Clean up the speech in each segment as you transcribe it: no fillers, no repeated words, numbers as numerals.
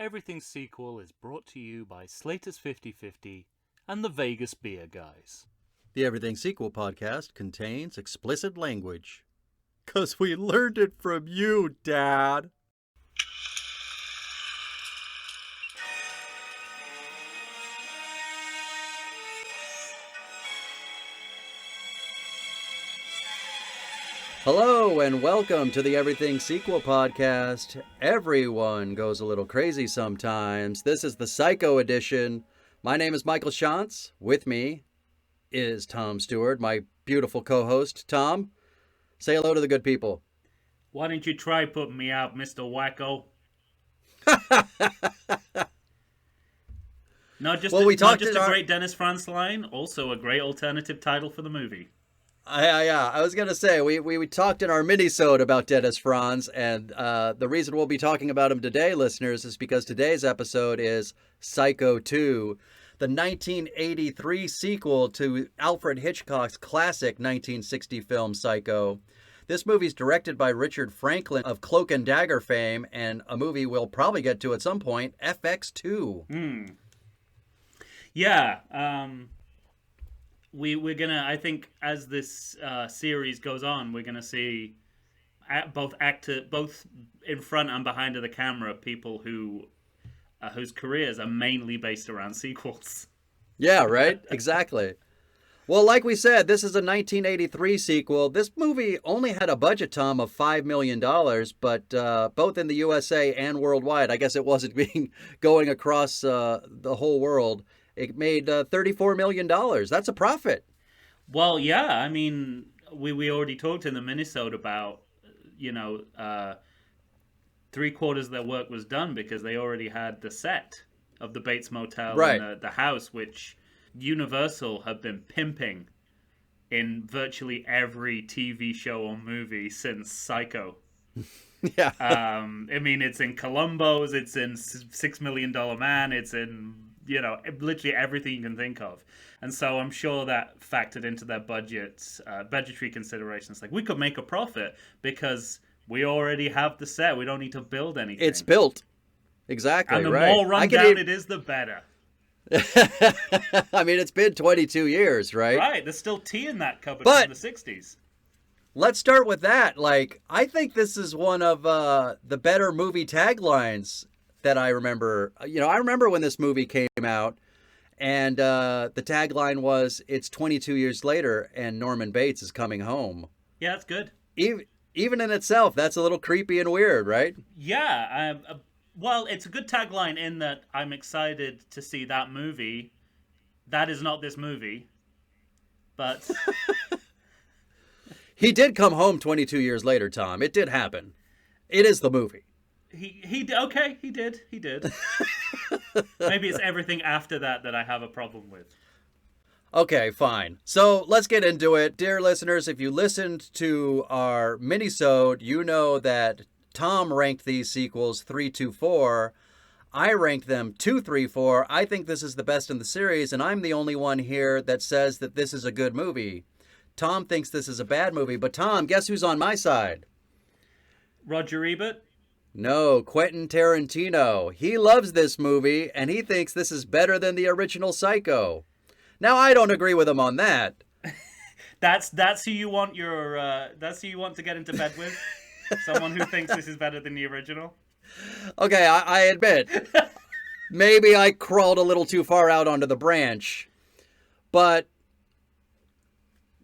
Everything Sequel is brought to you by Slater's 50/50 and the Vegas Beer Guys. The Everything Sequel podcast contains explicit language. 'Cause we learned it from you, Dad. Hello and welcome to the Everything Sequel podcast. Everyone goes a little crazy sometimes. This is the Psycho edition. My name is Michael Shantz. With me is Tom Stewart, my beautiful co-host. Tom, say hello to the good people. Why didn't you try putting me out, Mr. Wacko? Not just a great Dennis Franz line, also a great alternative title for the movie. Yeah, I was going to say, we talked in our mini-sode about Dennis Franz, and the reason we'll be talking about him today, listeners, is because today's episode is Psycho 2, the 1983 sequel to Alfred Hitchcock's classic 1960 film Psycho. This movie's directed by Richard Franklin of Cloak and Dagger fame, and a movie we'll probably get to at some point, FX2. Yeah, we're gonna, I think, as this series goes on, we're gonna see both in front and behind of the camera people whose careers are mainly based around sequels. Yeah, right? Exactly. Well, like we said, this is a 1983 sequel. This movie only had a budget, Tom, of $5 million, but both in the USA and worldwide, I guess it wasn't going across the whole world. It made $34 million. That's a profit. Well, yeah. I mean, we already talked in the minisode about, three-quarters of their work was done because they already had the set of the Bates Motel and the house, which Universal have been pimping in virtually every TV show or movie since Psycho. Yeah. I mean, it's in Columbo's, it's in $6 Million Man, it's in, literally everything you can think of. And so I'm sure that factored into their budgetary considerations. Like, we could make a profit because we already have the set. We don't need to build anything. It's built. Exactly, and the right. more run down it is, the better. I mean, it's been 22 years, right? Right. There's still tea in that cupboard from the 60s. Let's start with that. Like, I think this is one of the better movie taglines that I remember. I remember when this movie came out, and the tagline was, "It's 22 years later, and Norman Bates is coming home." Yeah, that's good. Even in itself, that's a little creepy and weird, right? Yeah. Well, it's a good tagline in that I'm excited to see that movie. That is not this movie, but... He did come home 22 years later, Tom. It did happen. It is the movie. He did. Maybe it's everything after that I have a problem with. Okay, fine. So let's get into it. Dear listeners, if you listened to our mini-sode, you know that Tom ranked these sequels 3, 2, 4. I ranked them 2, 3, 4. I think this is the best in the series, and I'm the only one here that says that this is a good movie. Tom thinks this is a bad movie, but Tom, guess who's on my side? Roger Ebert? No, Quentin Tarantino. He loves this movie, and he thinks this is better than the original Psycho. Now, I don't agree with him on that. That's who you want that's who you want to get into bed with? Someone who thinks this is better than the original? Okay, I admit, maybe I crawled a little too far out onto the branch, but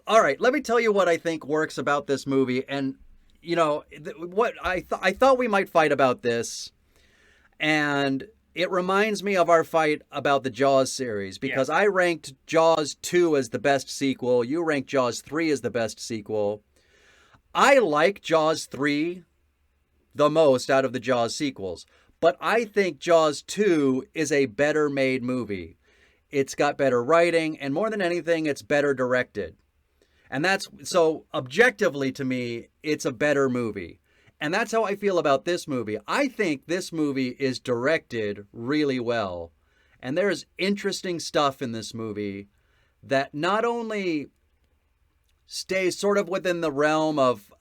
all right, let me tell you what I think works about this movie. And, what I thought we might fight about this, and it reminds me of our fight about the Jaws series, because I ranked Jaws 2 as the best sequel. You ranked Jaws 3 as the best sequel. I like Jaws 3 the most out of the Jaws sequels, but I think Jaws 2 is a better made movie. It's got better writing, and more than anything, it's better directed. And that's, so objectively to me, it's a better movie. And that's how I feel about this movie. I think this movie is directed really well. And there's interesting stuff in this movie that not only stays sort of within the realm of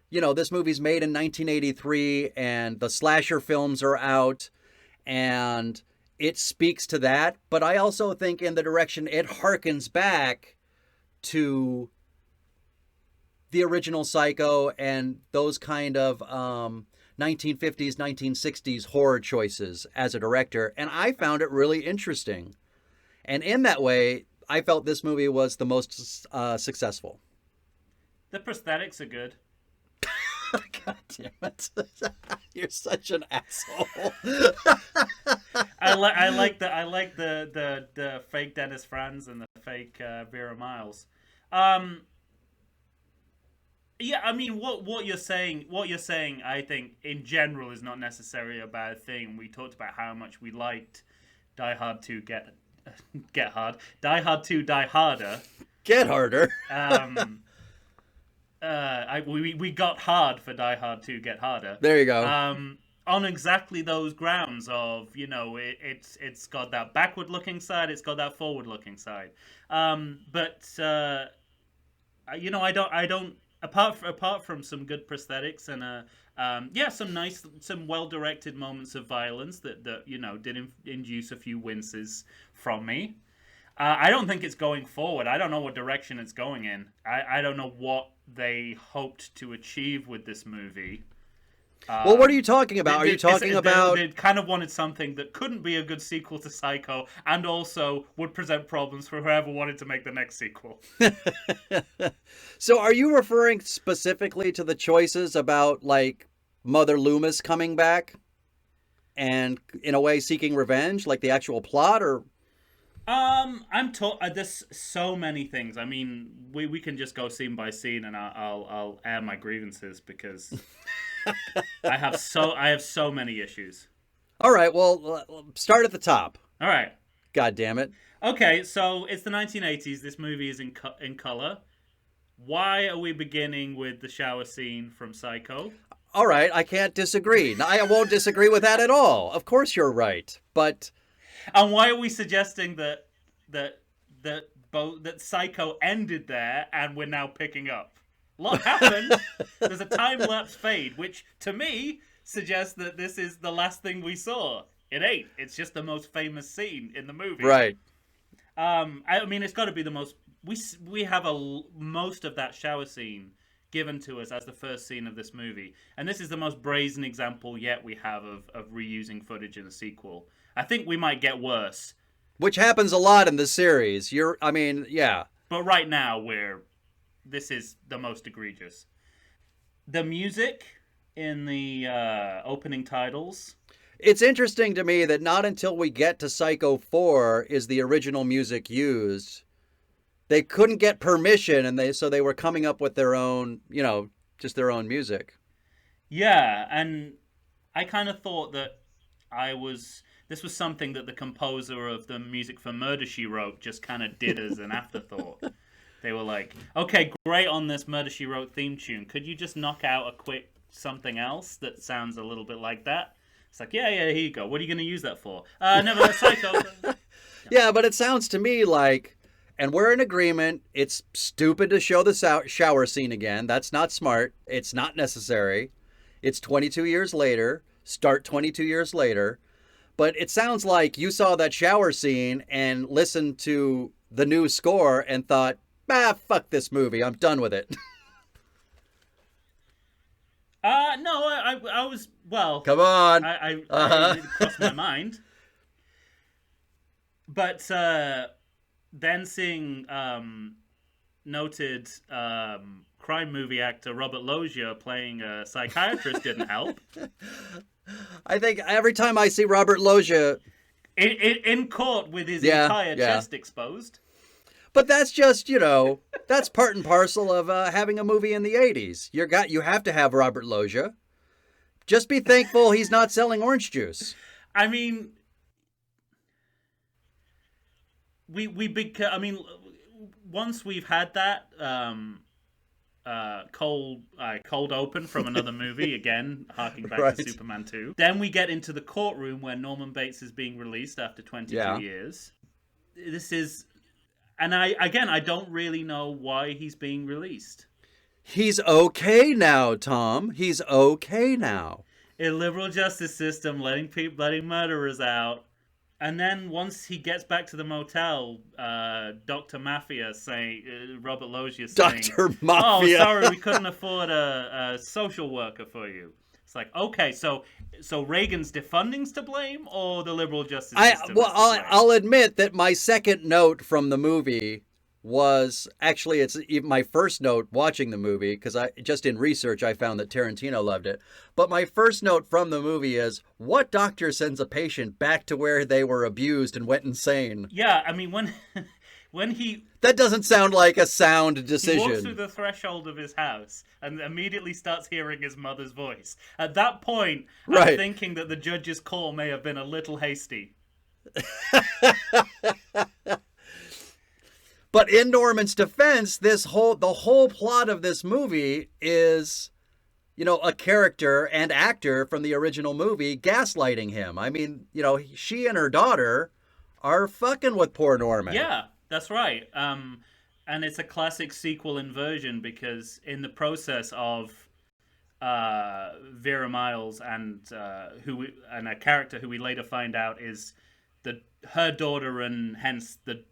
this movie's made in 1983 and the slasher films are out and it speaks to that. But I also think in the direction it harkens back to the original Psycho and those kind of 1950s, 1960s horror choices as a director. And I found it really interesting. And in that way, I felt this movie was the most successful. The prosthetics are good. God damn it. You're such an asshole. I like the fake Dennis Franz and the fake Vera Miles. Yeah, I mean, what you're saying, I think in general is not necessarily a bad thing. We talked about how much we liked Die Hard 2 Get Hard, Die Hard 2 Die Harder. Get harder. We got hard for Die Hard 2 Get Harder. There you go. On exactly those grounds of, you know, it's got that backward looking side, it's got that forward looking side. But you know, I don't apart from some good prosthetics and some well directed moments of violence that you know did induce a few winces from me. I don't think it's going forward. I don't know what direction it's going in. I don't know what they hoped to achieve with this movie. Well, what are you talking about? Are you talking about... They kind of wanted something that couldn't be a good sequel to Psycho and also would present problems for whoever wanted to make the next sequel. So are you referring specifically to the choices about, like, Mother Loomis coming back and, in a way, seeking revenge, like the actual plot, or... There's so many things. I mean, we can just go scene by scene, and I'll air my grievances because I have so many issues. All right, well, start at the top. All right. God damn it. Okay, so it's the 1980s. This movie is in color. Why are we beginning with the shower scene from Psycho? All right, I can't disagree. I won't disagree with that at all. Of course you're right, but... And why are we suggesting that Psycho ended there and we're now picking up? A lot happened. There's a time-lapse fade, which to me suggests that this is the last thing we saw. It ain't. It's just the most famous scene in the movie. Right. I mean, it's got to be the most. We have most of that shower scene given to us as the first scene of this movie, and this is the most brazen example yet we have of reusing footage in a sequel. I think we might get worse. Which happens a lot in the series. Yeah. But right now, this is the most egregious. The music in the opening titles. It's interesting to me that not until we get to Psycho 4 is the original music used. They couldn't get permission, and so they were coming up with their own, just their own music. Yeah, and I kind of thought that this was something that the composer of the music for Murder, She Wrote just kind of did as an afterthought. They were like, okay, great on this Murder, She Wrote theme tune. Could you just knock out a quick something else that sounds a little bit like that? It's like, yeah, here you go. What are you going to use that for? Never Psycho. Yeah, but it sounds to me like, and we're in agreement, it's stupid to show the shower scene again. That's not smart. It's not necessary. It's 22 years later. Start 22 years later. But it sounds like you saw that shower scene and listened to the new score and thought, fuck this movie. I'm done with it. No, I was, well... Come on. I it crossed my mind. But then seeing noted crime movie actor Robert Loggia playing a psychiatrist didn't help. I think every time I see Robert Loggia... In court with his entire chest exposed. But that's just, that's part and parcel of having a movie in the 80s. You have to have Robert Loggia. Just be thankful he's not selling orange juice. I mean, once we've had that cold open from another movie, again, harking back to Superman 2, then we get into the courtroom where Norman Bates is being released after 22 years. This is... And I don't really know why he's being released. He's okay now, Tom. He's okay now. a liberal justice system letting murderers out. And then once he gets back to the motel, Dr. Mafia Robert Loggia saying, Dr. Mafia. "Oh, sorry, we couldn't afford a social worker for you." It's like, okay, so Reagan's defunding's to blame, or the liberal justice system? I'll admit that my second note from the movie was actually it's my first note watching the movie, because I just in research I found that Tarantino loved it. But my first note from the movie is, what doctor sends a patient back to where they were abused and went insane? Yeah, I mean, when he That doesn't sound like a sound he decision. walks through the threshold of his house and immediately starts hearing his mother's voice. At that point, I'm Right. thinking that the judge's call may have been a little hasty. But in Norman's defense, the whole plot of this movie is, a character and actor from the original movie gaslighting him. I mean, she and her daughter are fucking with poor Norman. Yeah, that's right. And it's a classic sequel inversion, because in the process of Vera Miles and a character who we later find out is her daughter and hence the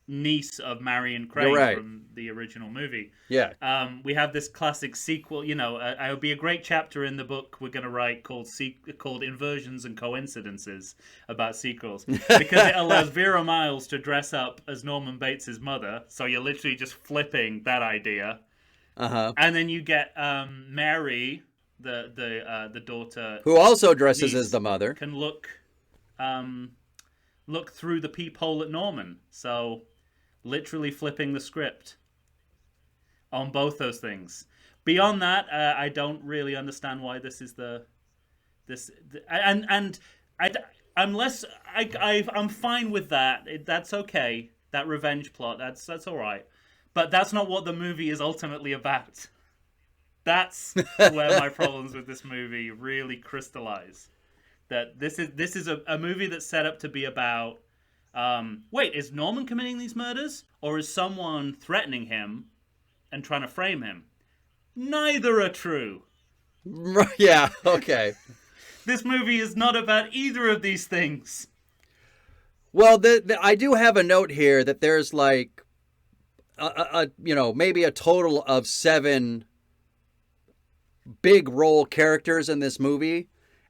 niece of Marion Craig right. from the original movie. Yeah. We have this classic sequel. It would be a great chapter in the book we're going to write called Inversions and Coincidences about sequels, because it allows Vera Miles to dress up as Norman Bates' mother. So you're literally just flipping that idea. Uh-huh. And then you get Mary, the daughter, who also dresses niece, as the mother. can look through the peephole at Norman. So literally flipping the script on both those things. Beyond that, I don't really understand why this is I'm fine with that. That's okay. That revenge plot, that's all right. But that's not what the movie is ultimately about. That's where my problems with this movie really crystallize. That this is a movie that's set up to be about, wait, is Norman committing these murders? Or is someone threatening him and trying to frame him? Neither are true. Yeah, okay. This movie is not about either of these things. Well, I do have a note here that there's like, maybe a total of 7 big role characters in this movie,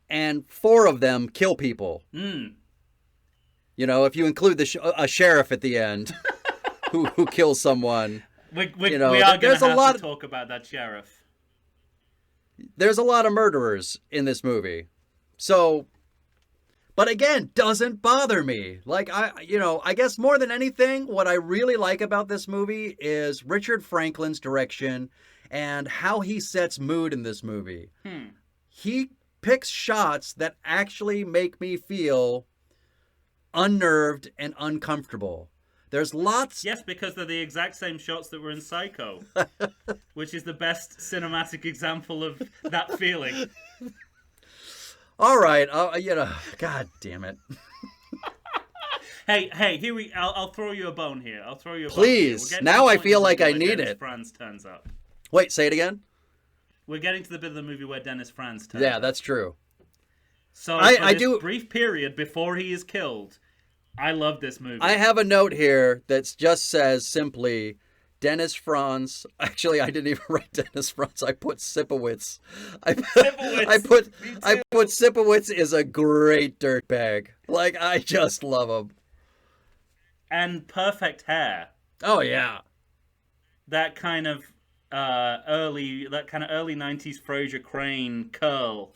and 4 of them kill people. If you include a sheriff at the end who kills someone. We are going to have to talk about that sheriff. There's a lot of murderers in this movie. So, but again, doesn't bother me. Like, I guess more than anything, what I really like about this movie is Richard Franklin's direction and how he sets mood in this movie. He picks shots that actually make me feel unnerved and uncomfortable. There's lots... Yes, because they're the exact same shots that were in Psycho, which is the best cinematic example of that feeling. All right, God damn it. Hey, I'll throw you a bone here. Please, now I feel like I need it. Franz turns up. Wait, say it again? We're getting to the bit of the movie where Dennis Franz turns up. Yeah, that's true. So I do brief period before he is killed, I love this movie. I have a note here that just says simply, Dennis Franz. Actually, I didn't even write Dennis Franz. I put Sipowicz. I put Sipowicz is a great dirtbag. Like, I just love him. And perfect hair. Oh yeah. That kind of early 90s Frasier Crane curl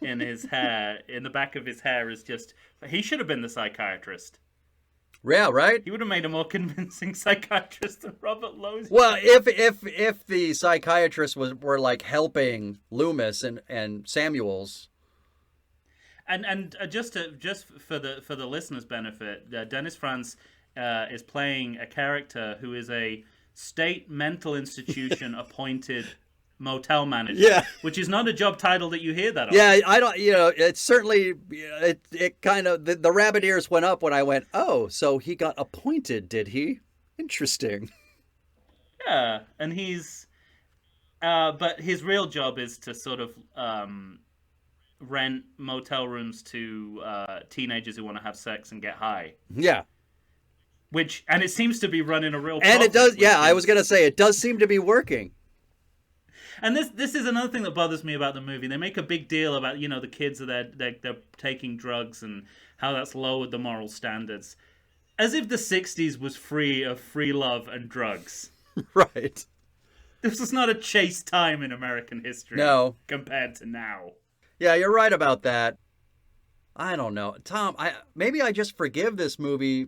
in his hair, in the back of his hair is just... He should have been the psychiatrist. Yeah, right? He would have made a more convincing psychiatrist than Robert Loggia. Well, if the psychiatrists were like helping Loomis and Samuels. And just for the listeners' benefit, Dennis Franz is playing a character who is a state mental institution appointed motel manager. Yeah. Which is not a job title that you hear that often. Yeah, I don't, it's certainly, it kind of, the rabbit ears went up when I went, oh, so he got appointed, did he? Interesting. Yeah, and he's, but his real job is to sort of rent motel rooms to teenagers who want to have sex and get high. Yeah. And it seems to be running a real And profit, it does, yeah, I is- was going to say, it does seem to be working. And this is another thing that bothers me about the movie. They make a big deal about, the kids are they're taking drugs and how that's lowered the moral standards. As if the 60s was free of free love and drugs. Right. This was not a chaste time in American history. No. Compared to now. Yeah, you're right about that. I don't know. Tom, maybe I just forgive this movie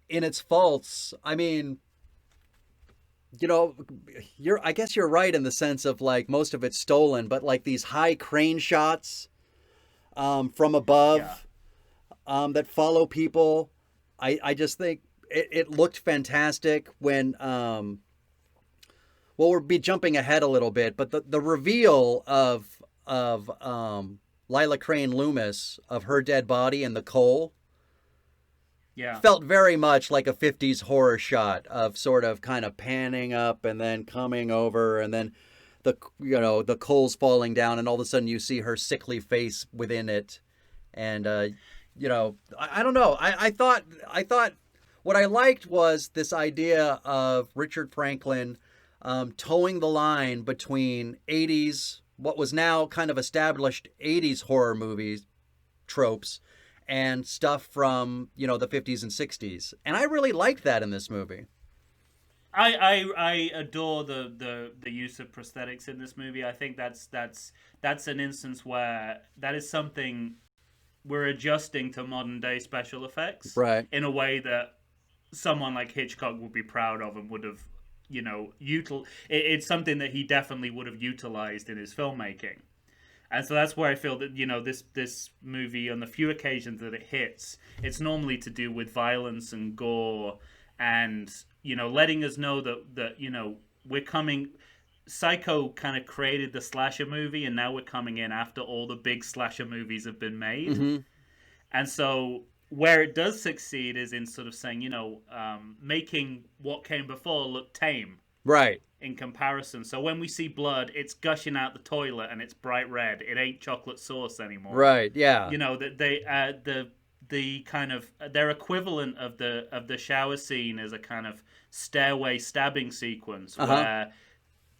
in its faults. I mean, I guess you're right in the sense of like most of it's stolen, but like these high crane shots from above that follow people, I just think it looked fantastic when we'll be jumping ahead a little bit, but the reveal of Lila Crane Loomis, of her dead body in the coal, felt very much like a 50s horror shot of sort of kind of panning up and then coming over, and then the coals falling down, and all of a sudden you see her sickly face within it. And I don't know. I thought what I liked was this idea of Richard Franklin towing the line between 80s, what was now kind of established 80s horror movies tropes, and stuff from, the 50s and 60s. And I really liked that in this movie. I adore the use of prosthetics in this movie. I think that's an instance where that is something we're adjusting to modern day special effects, right, in a way that someone like Hitchcock would be proud of and would have, it's something that he definitely would have utilized in his filmmaking. And so that's where I feel that, this movie, on the few occasions that it hits, it's normally to do with violence and gore and, letting us know that we're coming... Psycho kind of created the slasher movie, and now we're coming in after all the big slasher movies have been made. Mm-hmm. And so where it does succeed is in sort of saying, making what came before look tame. Right. In comparison. So when we see blood, it's gushing out the toilet and it's bright red. It ain't chocolate sauce anymore. Right, yeah. That they the kind of their equivalent of the shower scene is a kind of stairway stabbing sequence where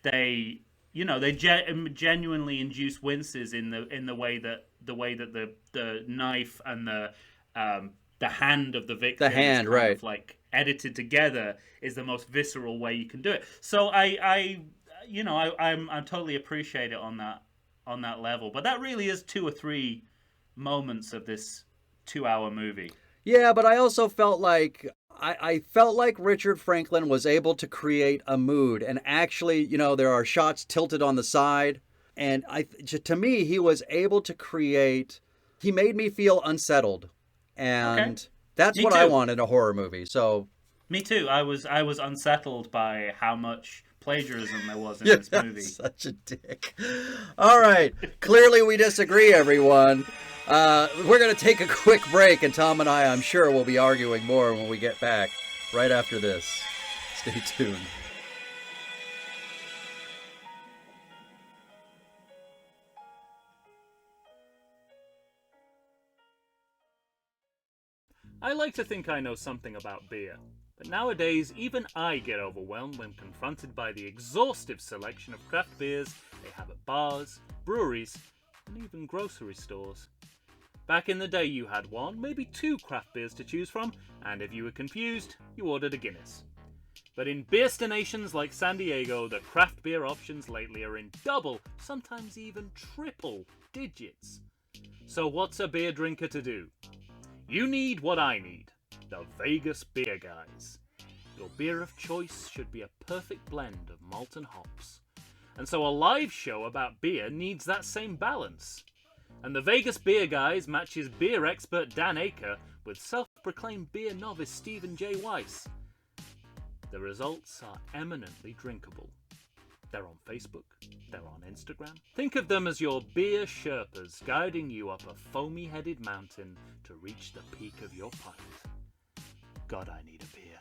they genuinely induce winces in the way that the knife and the hand of the victim is kind of like edited together is the most visceral way you can do it. So I totally appreciate it on that level. But that really is 2 or 3 moments of this 2-hour movie. Yeah, but I also felt like I felt like Richard Franklin was able to create a mood, and actually, there are shots tilted on the side, and to me, he was able to create. He made me feel unsettled, and that's what I want in a horror movie. So, me too. I was unsettled by how much plagiarism there was in this movie. Such a dick. All right, clearly we disagree, everyone. We're going to take a quick break, and Tom and I'm sure, will be arguing more when we get back right after this. Stay tuned. I like to think I know something about beer, but nowadays even I get overwhelmed when confronted by the exhaustive selection of craft beers they have at bars, breweries, and even grocery stores. Back in the day you had 1, maybe 2 craft beers to choose from, and if you were confused, you ordered a Guinness. But in beerstinations like San Diego, the craft beer options lately are in double, sometimes even triple digits. So what's a beer drinker to do? You need what I need, the Vegas Beer Guys. Your beer of choice should be a perfect blend of malt and hops. And so a live show about beer needs that same balance. And the Vegas Beer Guys matches beer expert Dan Aker with self-proclaimed beer novice Stephen J. Weiss. The results are eminently drinkable. They're on Facebook, they're on Instagram. Think of them as your beer Sherpas guiding you up a foamy-headed mountain to reach the peak of your pint. God, I need a beer.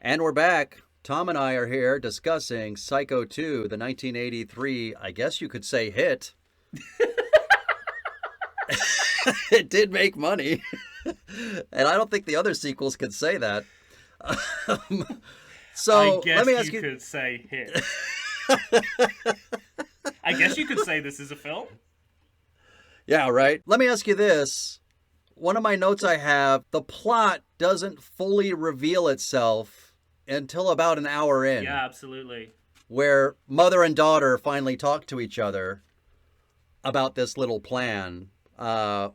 And we're back. Tom and I are here discussing Psycho 2, the 1983, I guess you could say, hit. It did make money. And I don't think the other sequels could say that. So I guess let me ask you. could say hit. I guess you could say this is a film. Yeah, right. Let me ask you this. One of my notes I have, the plot doesn't fully reveal itself until about an hour in. Yeah, absolutely. Where mother and daughter finally talk to each other about this little plan. I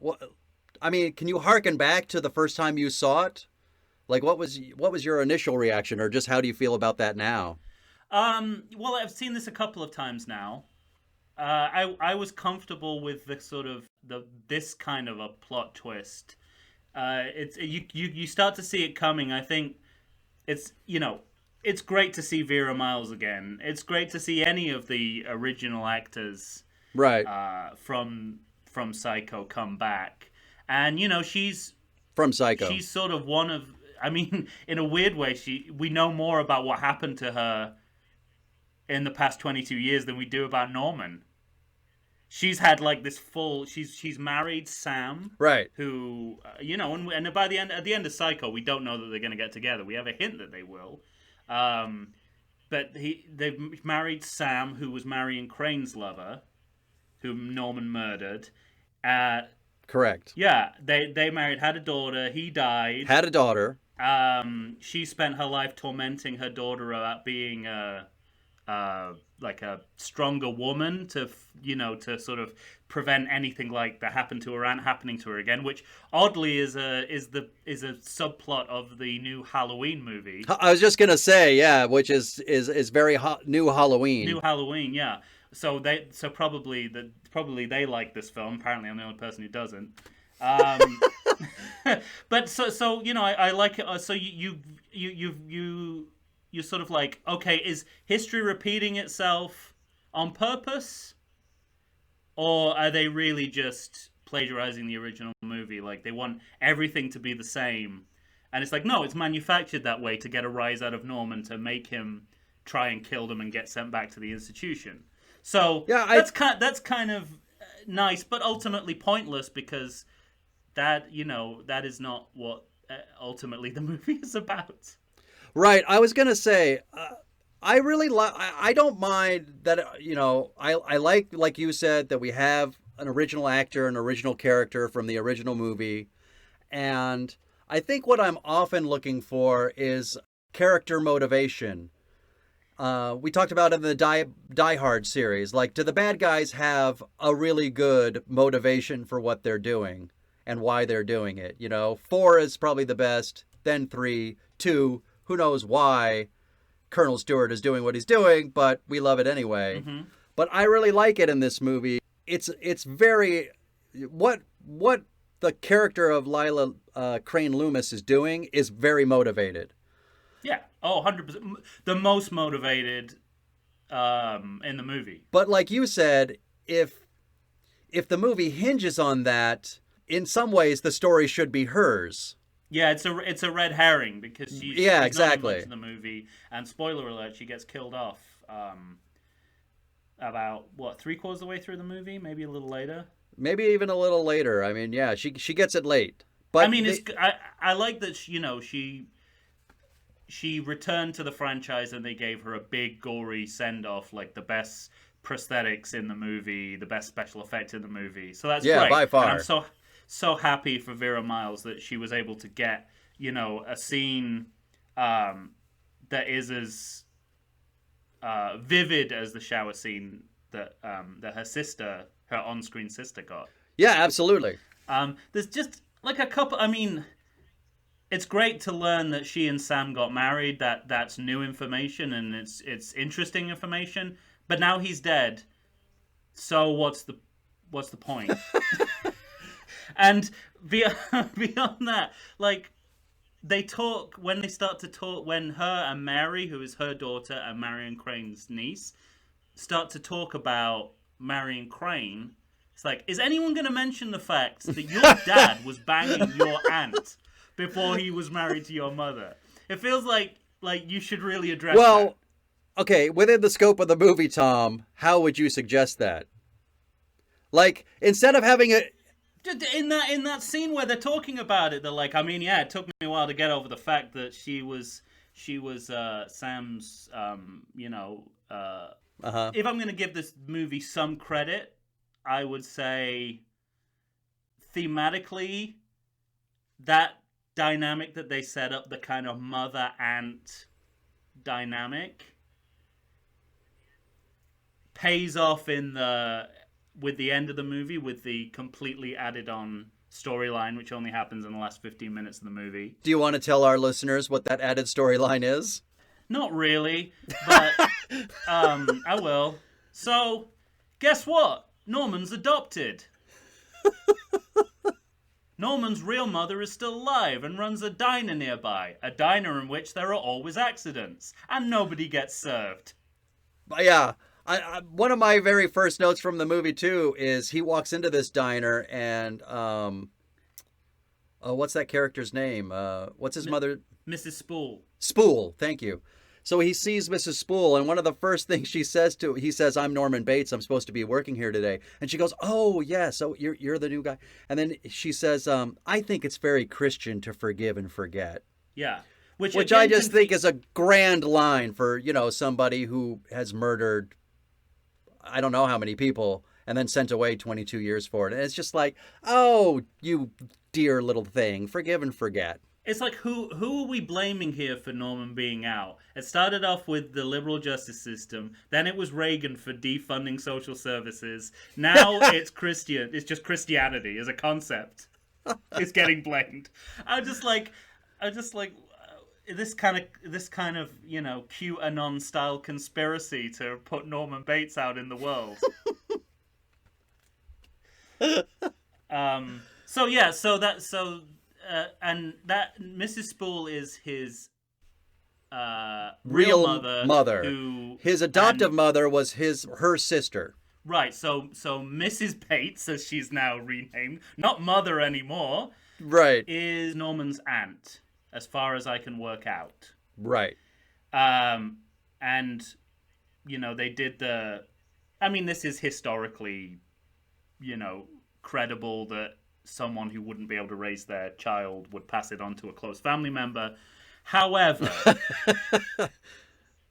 mean, can you harken back to the first time you saw it? Like, what was your initial reaction, or just how do you feel about that now? Well, I've seen this a couple of times now. I was comfortable with the sort of this kind of a plot twist. You start to see it coming. I think it's it's great to see Vera Miles again. It's great to see any of the original actors Right. From Psycho come back, and she's From Psycho. she's sort of one of. I mean, in a weird way, we know more about what happened to her in the past 22 years than we do about Norman. She's had like this full. She's married Sam, Right. who and by at the end of Psycho, we don't know that they're going to get together. We have a hint that they will, but they've married Sam, who was Marion Crane's lover, whom Norman murdered. Correct. Yeah, they married, had a daughter. He died. Had a daughter. She spent her life tormenting her daughter about being like a stronger woman to sort of prevent anything like that happened to her aunt happening to her again, which oddly is a subplot of the new Halloween movie. I was just gonna say, yeah, which is very new Halloween. New Halloween, yeah. So probably they like this film. Apparently, I'm the only person who doesn't. But so I like it. So you're sort of like, okay, is history repeating itself on purpose, or are they really just plagiarizing the original movie? Like they want everything to be the same, and it's like, no, it's manufactured that way to get a rise out of Norman, to make him try and kill them and get sent back to the institution. So yeah, that's kind of nice, but ultimately pointless, because that is not what ultimately the movie is about. Right. I was gonna say, I really I don't mind that. I like you said, that we have an original actor, an original character from the original movie, and I think what I'm often looking for is character motivation. We talked about in the Die Hard series, like, do the bad guys have a really good motivation for what they're doing and why they're doing it? 4 is probably the best, then 3, 2, who knows why Colonel Stewart is doing what he's doing, but we love it anyway. Mm-hmm. But I really like it in this movie. It's very, what the character of Lila Crane Loomis is doing is very motivated. Yeah. Oh, 100%. The most motivated in the movie. But like you said, if the movie hinges on that, in some ways the story should be hers. Yeah, it's a red herring, because she's exactly not in much of the movie, and spoiler alert, she gets killed off about 3/4 of the way through the movie, maybe a little later. Maybe even a little later. I mean, yeah, she gets it late. But I mean, I like that she returned to the franchise, and they gave her a big gory send off, like the best prosthetics in the movie, the best special effect in the movie. So that's great. By far. And I'm so happy for Vera Miles that she was able to get a scene that is as vivid as the shower scene that her on-screen sister got. Yeah, absolutely. There's just like a couple. I mean, it's great to learn that she and Sam got married. That's new information, and it's interesting information. But now he's dead. So what's the point? And beyond that, like, they talk, when they start to talk, when her and Mary, who is her daughter and Marion Crane's niece, start to talk about Marion Crane, it's like, is anyone going to mention the fact that your dad was banging your aunt before he was married to your mother? It feels like Like, you should really address Well, okay, within the scope of the movie, Tom, how would you suggest that? Like, instead of having a... that. In that scene where they're talking about it, they're like, I mean, yeah, it took me a while to get over the fact that she was Sam's, Uh-huh. if I'm going to give this movie some credit, I would say thematically, that dynamic that they set up, the kind of mother-aunt dynamic, pays off with the end of the movie, with the completely added on storyline, which only happens in the last 15 minutes of the movie. Do you want to tell our listeners what that added storyline is? Not really, but I will. So, guess what? Norman's adopted. Norman's real mother is still alive and runs a diner nearby. A diner in which there are always accidents, and nobody gets served. Yeah. One of my very first notes from the movie, too, is he walks into this diner and... what's that character's name? What's his mother? Mrs. Spool. Spool, thank you. So he sees Mrs. Spool, and one of the first things he says, I'm Norman Bates, I'm supposed to be working here today. And she goes, oh, yeah, so you're the new guy. And then she says, I think it's very Christian to forgive and forget. Yeah. Which I just think is a grand line for, somebody who has murdered, I don't know how many people, and then sent away 22 years for it. And it's just like, oh, you dear little thing, forgive and forget. It's like, who are we blaming here for Norman being out? It started off with the liberal justice system. Then it was Reagan for defunding social services. Now it's Christian. It's just Christianity as a concept. It's getting blamed. I'm just like this kind of QAnon style conspiracy to put Norman Bates out in the world. And that Mrs. Spool is his real mother. His adoptive mother was her sister. Right. So Mrs. Bates, as she's now renamed, not mother anymore, right, is Norman's aunt, as far as I can work out. Right. And they did this is historically, credible that someone who wouldn't be able to raise their child would pass it on to a close family member. However,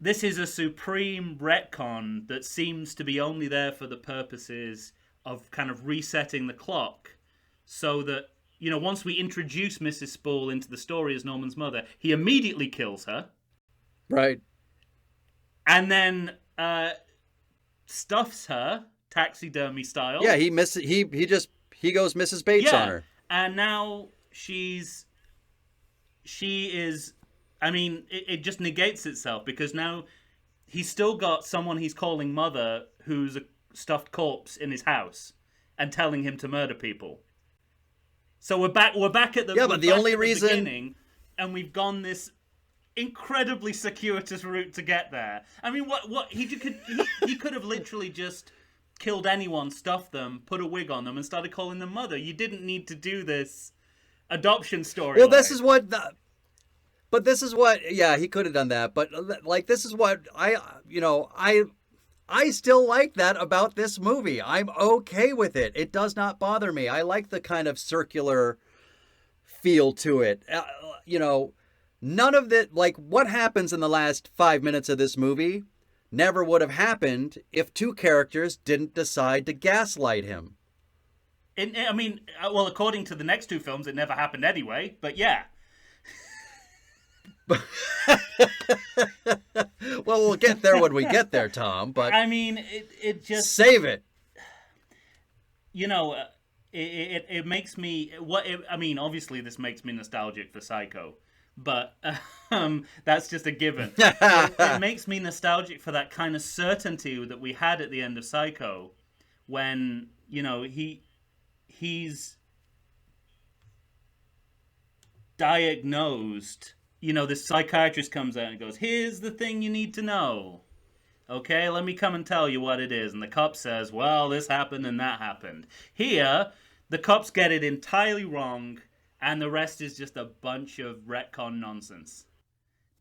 this is a supreme retcon that seems to be only there for the purposes of kind of resetting the clock, so that, once we introduce Mrs. Spool into the story as Norman's mother, he immediately kills her. Right. And then stuffs her, taxidermy style. Yeah, he goes Mrs. Bates on her. And now she is, it just negates itself, because now he's still got someone he's calling mother who's a stuffed corpse in his house and telling him to murder people. So we're back at the beginning, and we've gone this incredibly circuitous route to get there. What he could have literally just killed anyone, stuffed them, put a wig on them, and started calling them mother. You didn't need to do this adoption story. Well, this is what he could have done that. But this is what I still like that about this movie. I'm okay with it. It does not bother me. I like the kind of circular feel to it. None of that, what happens in the last 5 minutes of this movie never would have happened if two characters didn't decide to gaslight him. According to the next two films, it never happened anyway, but yeah. Well, we'll get there when we get there, Tom, but... it just... Save it! It makes me... obviously this makes me nostalgic for Psycho, but that's just a given. It makes me nostalgic for that kind of certainty that we had at the end of Psycho, when he's diagnosed. This psychiatrist comes out and goes, "Here's the thing you need to know. Okay, let me come and tell you what it is." And the cop says, "Well, this happened and that happened." Here, the cops get it entirely wrong, and the rest is just a bunch of retcon nonsense.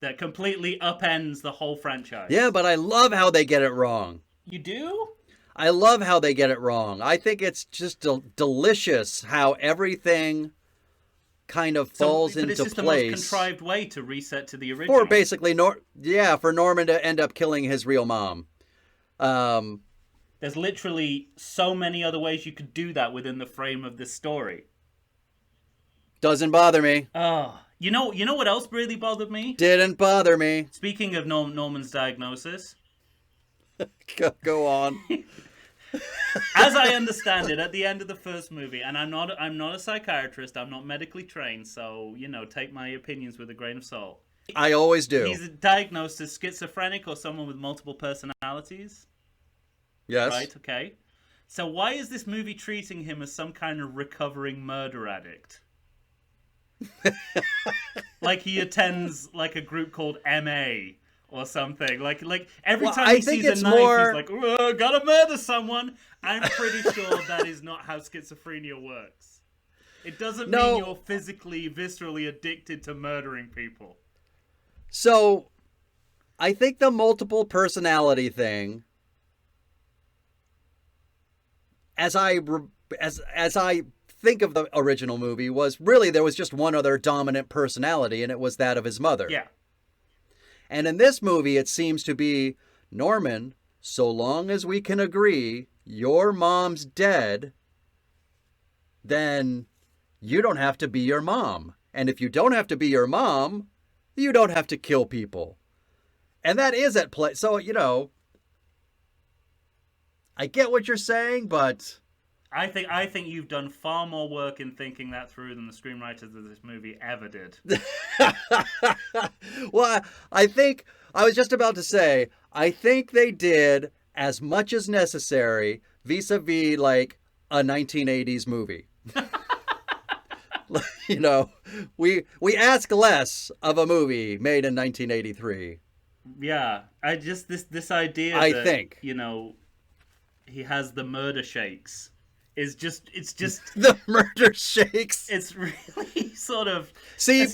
that completely upends the whole franchise. Yeah, but I love how they get it wrong. You do? I love how they get it wrong. I think it's just delicious how everything kind of falls but into it's just place. the most contrived way to reset to the original. For basically, for Norman to end up killing his real mom. There's literally so many other ways you could do that within the frame of this story. Doesn't bother me. Oh, you know what else really bothered me? Didn't bother me. Speaking of Norman's diagnosis, Go on. as I understand it, at the end of the first movie, and I'm not a psychiatrist, I'm not medically trained, so take my opinions with a grain of salt. I always do. He's diagnosed as schizophrenic or someone with multiple personalities. Yes. Right. Okay. So why is this movie treating him as some kind of recovering murder addict? Like he attends like a group called MA or something. Like every time he sees a knife, he's like, gotta murder someone. I'm pretty sure that is not how schizophrenia works. It doesn't mean you're physically, viscerally addicted to murdering people. So, I think the multiple personality thing, as I think of the original movie, was really there was just one other dominant personality, and it was that of his mother. Yeah. And in this movie, it seems to be, Norman, so long as we can agree your mom's dead, then you don't have to be your mom. And if you don't have to be your mom, you don't have to kill people. And that is at play. So, I get what you're saying, but I think you've done far more work in thinking that through than the screenwriters of this movie ever did. Well, I was just about to say, I think they did as much as necessary vis-a-vis like a 1980s movie. We ask less of a movie made in 1983. Yeah, I just this idea I that, think he has the murder shakes it's just the murder shakes. It's really sort of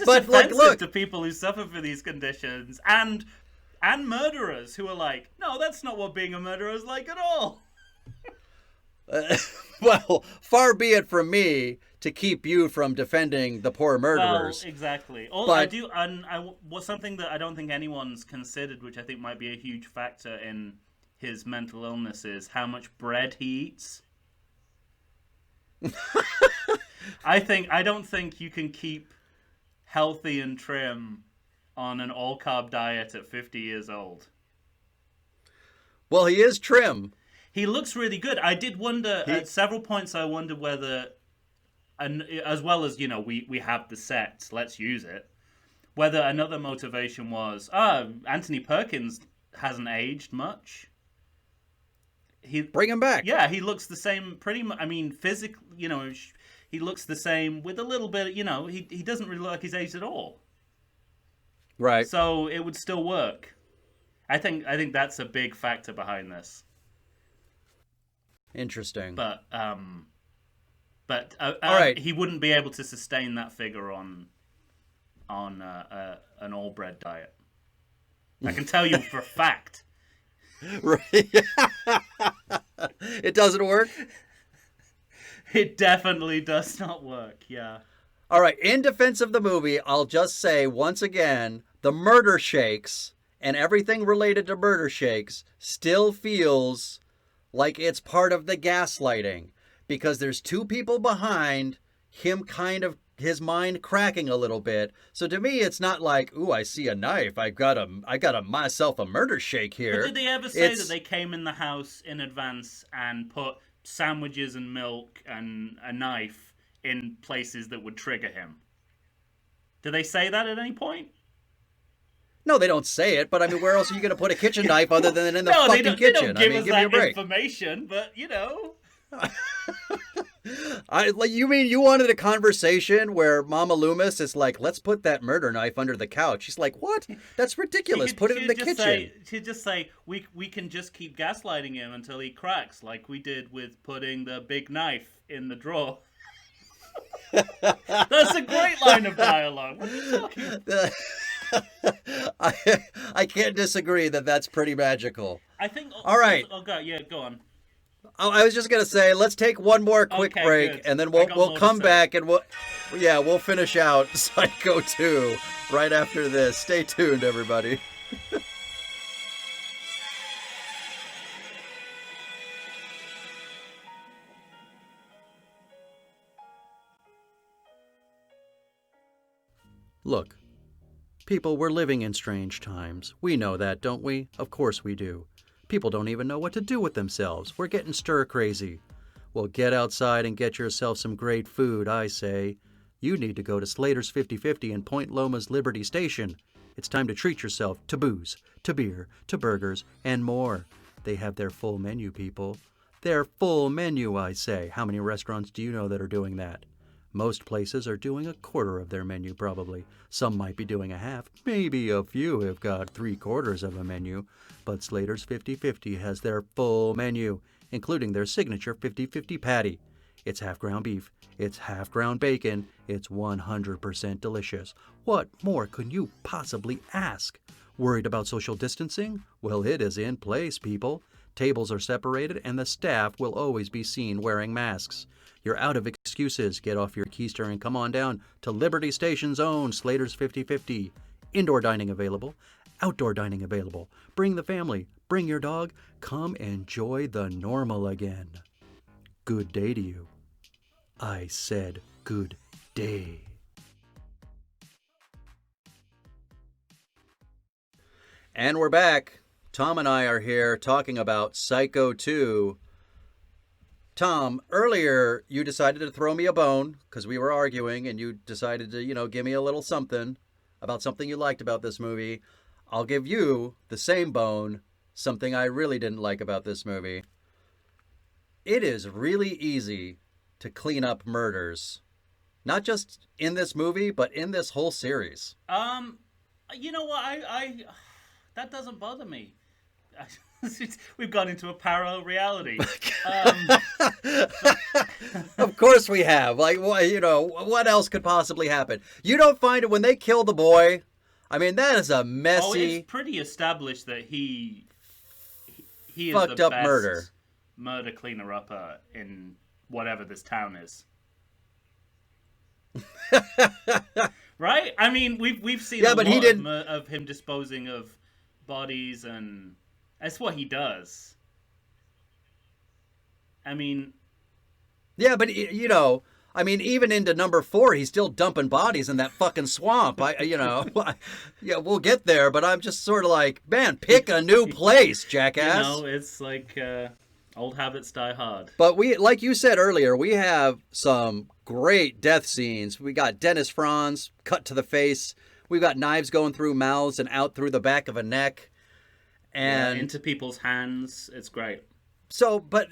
but like, look, to people who suffer for these conditions and murderers who are like, no, that's not what being a murderer is like at all. Well, far be it from me to keep you from defending the poor murderers. Well, exactly. Something that I don't think anyone's considered, which I think might be a huge factor in his mental illness, is how much bread he eats. I don't think you can keep healthy and trim on an all-carb diet at 50 years old. Well, he is trim. He looks really good. I did wonder at several points. I wondered whether, and as well as we have the set, let's use it. Whether another motivation was, Anthony Perkins hasn't aged much. Bring him back. Yeah, he looks the same. Pretty much. I mean, physically, he looks the same with a little bit. He doesn't really look like he's aged at all. Right. So it would still work. I think that's a big factor behind this. Interesting. But all right. He wouldn't be able to sustain that figure on an all bread diet. I can tell you for a fact. Right. It doesn't work? It definitely does not work, yeah. All right, in defense of the movie, I'll just say once again, the murder shakes and everything related to murder shakes still feels like it's part of the gaslighting, because there's two people behind him, kind of his mind cracking a little bit. So to me, it's not like, ooh, I see a knife. I got myself a murder shake here. But did they ever say that they came in the house in advance and put sandwiches and milk and a knife in places that would trigger him? Did they say that at any point? No, they don't say it, but I mean, where else are you going to put a kitchen knife other than in the fucking kitchen? They don't give us give me a break. Information, but You mean you wanted a conversation where Mama Loomis is like, let's put that murder knife under the couch? She's like, what? That's ridiculous. Put it in the kitchen. She'd just say, we can just keep gaslighting him until he cracks, like we did with putting the big knife in the drawer. That's a great line of dialogue. What are you talking about? I I can't disagree that that's pretty magical. I think. All right. Oh, go on. I was just gonna say, let's take one more quick Okay, break, good. and then I we'll got we'll more to come say. back and we'll finish out Psycho 2 right after this. Stay tuned, everybody. Look, people, we're living in strange times. We know that, don't we? Of course we do. People don't even know what to do with themselves. We're getting stir crazy. Well, get outside and get yourself some great food, I say. You need to go to Slater's 50/50 in Point Loma's Liberty Station. It's time to treat yourself to booze, to beer, to burgers, and more. They have their full menu, people. Their full menu, I say. How many restaurants do you know that are doing that? Most places are doing a quarter of their menu, probably. Some might be doing a half. Maybe a few have got 3/4 of a menu. But Slater's 50/50 has their full menu, including their signature 50/50 patty. It's half ground beef. It's half ground bacon. It's 100% delicious. What more could you possibly ask? Worried about social distancing? Well, it is in place, people. Tables are separated, and the staff will always be seen wearing masks. You're out of excuses. Get off your keister and come on down to Liberty Station's own Slater's 50/50. Indoor dining available. Outdoor dining available. Bring the family. Bring your dog. Come enjoy the normal again. Good day to you. I said good day. And we're back. Tom and I are here talking about Psycho 2. Tom, earlier you decided to throw me a bone because we were arguing, and you decided to, give me a little something about something you liked about this movie. I'll give you the same bone, something I really didn't like about this movie. It is really easy to clean up murders. Not just in this movie, but in this whole series. You know what? I that doesn't bother me. We've gone into a parallel reality. Of course we have. Like, what else could possibly happen? You don't find it when they kill the boy. I mean, that is a messy. Oh, it's pretty established that he is fucked the up best murder cleaner upper in whatever this town is. Right? I mean, we've seen a lot of him disposing of bodies, and that's what he does. I mean, yeah, but even into number 4, he's still dumping bodies in that fucking swamp. Yeah, we'll get there, but I'm just sort of like, man, pick a new place, jackass. It's like old habits die hard. But like you said earlier, we have some great death scenes. We got Dennis Franz cut to the face. We've got knives going through mouths and out through the back of a neck. And into people's hands. It's great. So, but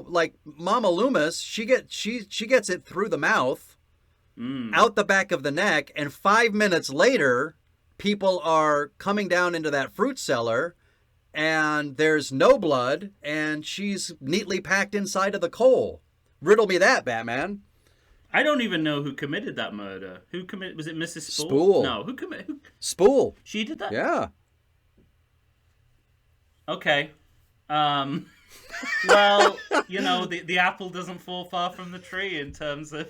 like Mama Loomis, she gets it through the mouth, out the back of the neck, and 5 minutes later, people are coming down into that fruit cellar, and there's no blood, and she's neatly packed inside of the coal. Riddle me that, Batman. I don't even know who committed that murder. Who committed? Was it Mrs. Spool? No, who committed? Spool. She did that? Yeah. Okay. Well, the apple doesn't fall far from the tree in terms of.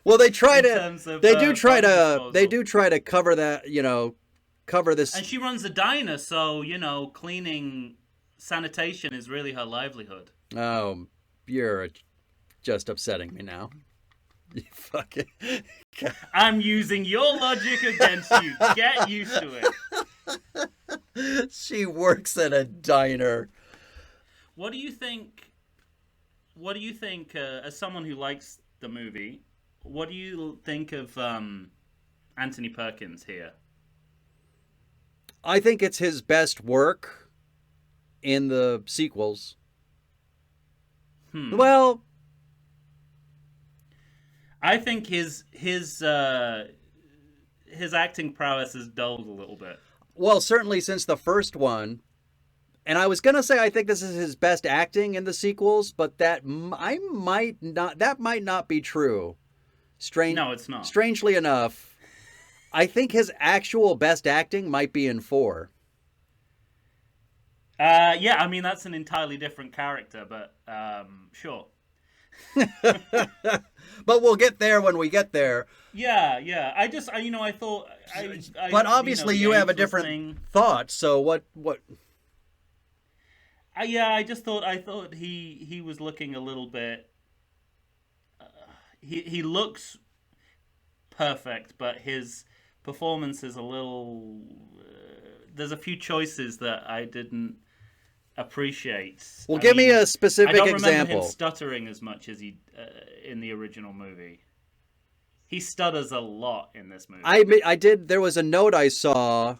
Well, they do try to cover that, cover this. And she runs a diner, so cleaning, sanitation is really her livelihood. Oh, you're just upsetting me now. You fucking. I'm using your logic against you. Get used to it. She works at a diner. What do you think? As someone who likes the movie, what do you think of Anthony Perkins here? I think it's his best work in the sequels. Well, I think his acting prowess has dulled a little bit. Well, certainly since the first one. And I was going to say I think this is his best acting in the sequels, but that might not be true. No, it's not. Strangely enough, I think his actual best acting might be in 4. Yeah, I mean that's an entirely different character, but sure. But we'll get there when we get there. Yeah. I thought. But obviously, you have a different thought. So what? I just thought. I thought he was looking a little bit. He looks perfect, but his performance is a little. There's a few choices that I didn't appreciate. Well, give me a specific I don't example. remember him stuttering as much as he in the original movie. He stutters a lot in this movie. I did. There was a note I saw.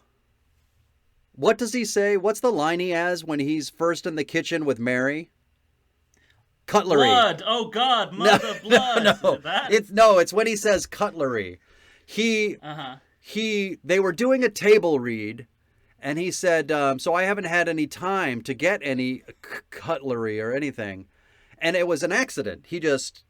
What does he say? What's the line he has when he's first in the kitchen with Mary? Cutlery. Blood. Oh God, mother blood. It's when he says cutlery. They were doing a table read, and he said, so I haven't had any time to get any cutlery or anything, and it was an accident. He just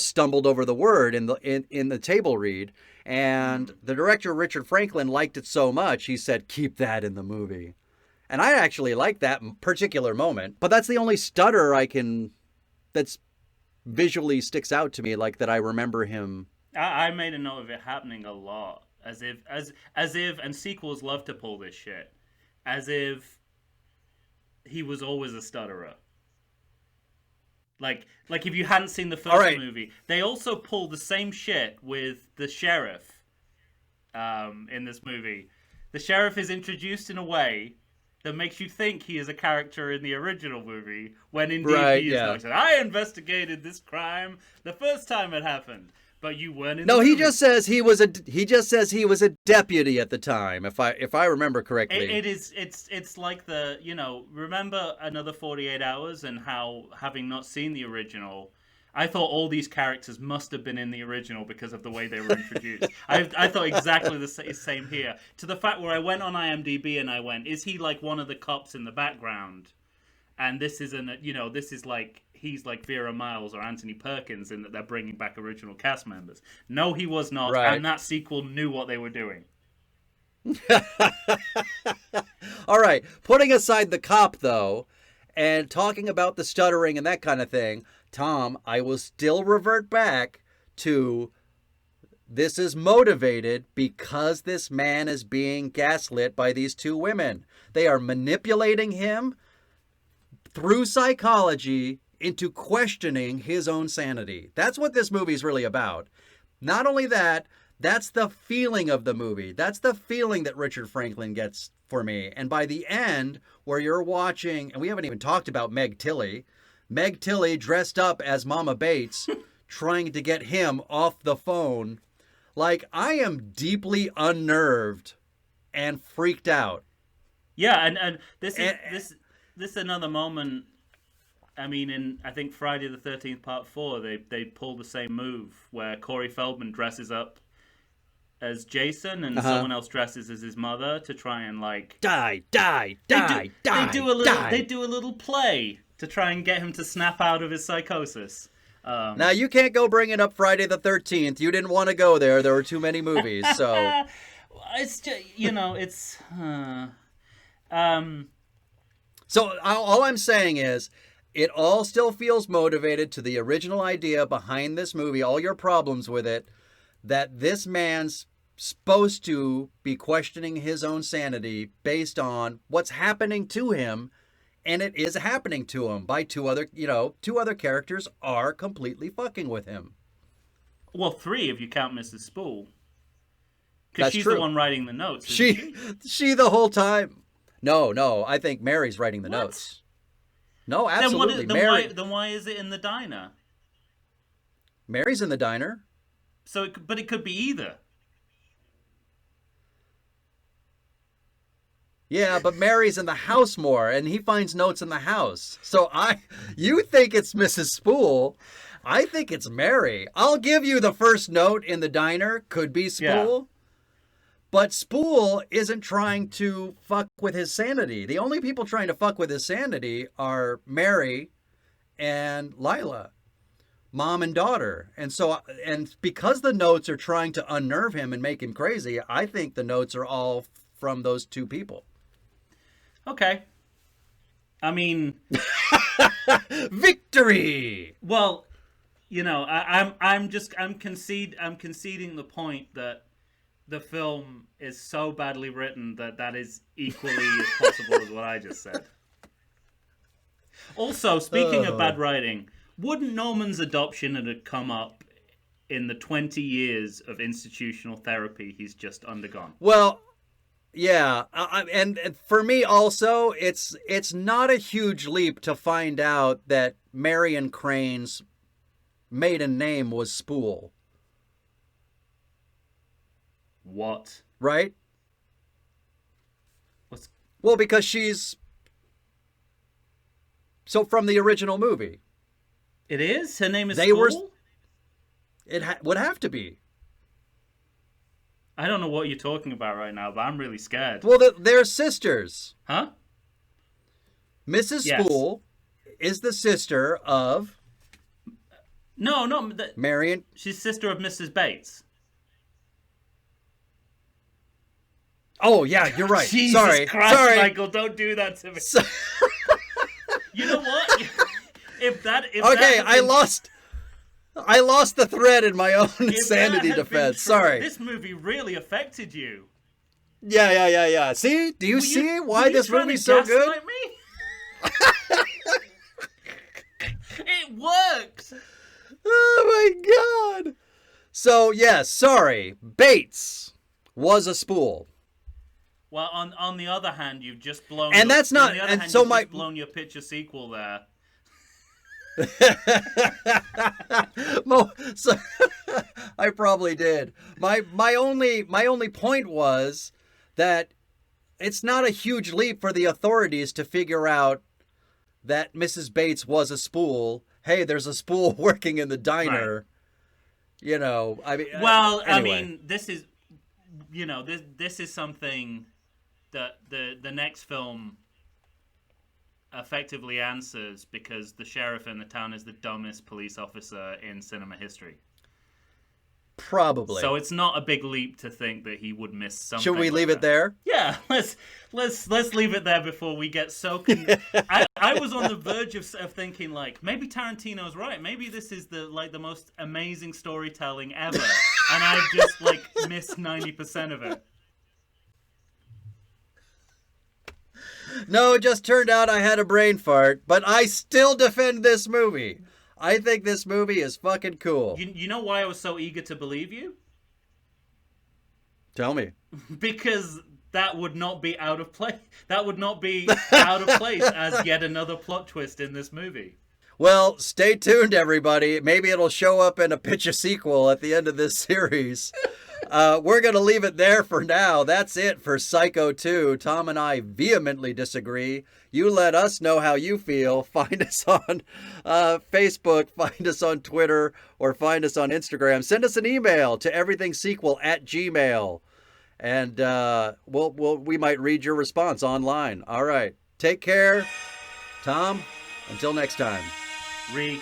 stumbled over the word in the table read, and the director Richard Franklin liked it so much he said keep that in the movie. And I actually like that particular moment, but that's the only stutter that's visually sticks out to me, like that I remember him. I made a note of it happening a lot, as if, and sequels love to pull this shit, as if he was always a stutterer. Like if you hadn't seen the first movie, they also pull the same shit with the sheriff. In this movie, the sheriff is introduced in a way that makes you think he is a character in the original movie, when indeed he is not. I investigated this crime the first time it happened, but you weren't in the movie. He just says he was a deputy at the time, if I remember correctly. It's like the, remember Another 48 Hours, and how, having not seen the original, I thought all these characters must have been in the original because of the way they were introduced. I thought exactly the same here. To the fact where I went on IMDb and I went, is he like one of the cops in the background? And this is like, he's like Vera Miles or Anthony Perkins in that they're bringing back original cast members. No, he was not. Right. And that sequel knew what they were doing. All right. Putting aside the cop, though, and talking about the stuttering and that kind of thing, Tom, I will still revert back to this is motivated because this man is being gaslit by these two women. They are manipulating him through psychology into questioning his own sanity. That's what this movie is really about. Not only that, that's the feeling of the movie. That's the feeling that Richard Franklin gets for me. And by the end, where you're watching, and we haven't even talked about Meg Tilly dressed up as Mama Bates, trying to get him off the phone. Like, I am deeply unnerved and freaked out. Yeah, and this is another moment. I mean, I think Friday the 13th Part 4, they pull the same move where Corey Feldman dresses up as Jason and someone else dresses as his mother to try and like die. They do a little play to try and get him to snap out of his psychosis. Now, you can't go bringing up Friday the 13th. You didn't want to go there. There were too many movies, so... It's just, it's... So, all I'm saying is, it all still feels motivated to the original idea behind this movie, all your problems with it, that this man's supposed to be questioning his own sanity based on what's happening to him. And it is happening to him by two other characters are completely fucking with him. Well, 3 if you count Mrs. Spool. Because she's the one writing the notes. She the whole time. No, I think Mary's writing the notes. No, absolutely. Then why is it in the diner? Mary's in the diner. But it could be either. Yeah, but Mary's in the house more, and he finds notes in the house. So you think it's Mrs. Spool. I think it's Mary. I'll give you the first note in the diner. Could be Spool. Yeah. But Spool isn't trying to fuck with his sanity. The only people trying to fuck with his sanity are Mary and Lila. mom and daughter. And so, and because the notes are trying to unnerve him and make him crazy, I think the notes are all from those two people. Okay. I mean, victory. Well, you know, I'm conceding the point that the film is so badly written that is equally as possible as what I just said. Also, speaking of bad writing, wouldn't Norman's adoption have come up in the 20 years of institutional therapy he's just undergone? Well, yeah, and for me also, it's not a huge leap to find out that Marion Crane's maiden name was Spool. What? Right? What's... Well, because she's... So from the original movie. It is? Her name is they Spool? It would have to be. I don't know what you're talking about right now, but I'm really scared. Well, they're sisters. Huh? Mrs. Spool is the sister of... No. Marion. She's sister of Mrs. Bates. Oh, yeah, you're right. Jesus Sorry. Christ, Sorry. Michael, don't do that to me. You know what? I lost the thread in my own sanity defense. Sorry. This movie really affected you. Yeah. See? Do you see why this movie's so good? Me? It worked. Oh my god. So, yes, sorry. Bates was a spool. Well, on the other hand, you've just blown. And that's not. And so my blown your picture sequel there. So, I probably did. My only point was that it's not a huge leap for the authorities to figure out that Mrs. Bates was a spool. Hey, there's a spool working in the diner. Right. You know, I mean. Well, anyway. I mean, this is, you know, this is something that the next film effectively answers, because the sheriff in the town is the dumbest police officer in cinema history. Probably. So it's not a big leap to think that he would miss something. Should we like leave that. it there? Yeah, let's leave it there before we get so. I was on the verge of thinking, like, maybe Tarantino's right. Maybe this is the most amazing storytelling ever, and I've just missed 90% of it. No, it just turned out I had a brain fart, but I still defend this movie. I think this movie is fucking cool. You know why I was so eager to believe you? Tell me. Because that would not be out of place. That would not be out of place as yet another plot twist in this movie. Well, stay tuned, everybody. Maybe it'll show up in a picture sequel at the end of this series. We're going to leave it there for now. That's it for Psycho 2. Tom and I vehemently disagree. You let us know how you feel. Find us on Facebook, find us on Twitter, or find us on Instagram. Send us an email to everythingsequel@gmail.com. And we might read your response online. All right. Take care. Tom, until next time. Re.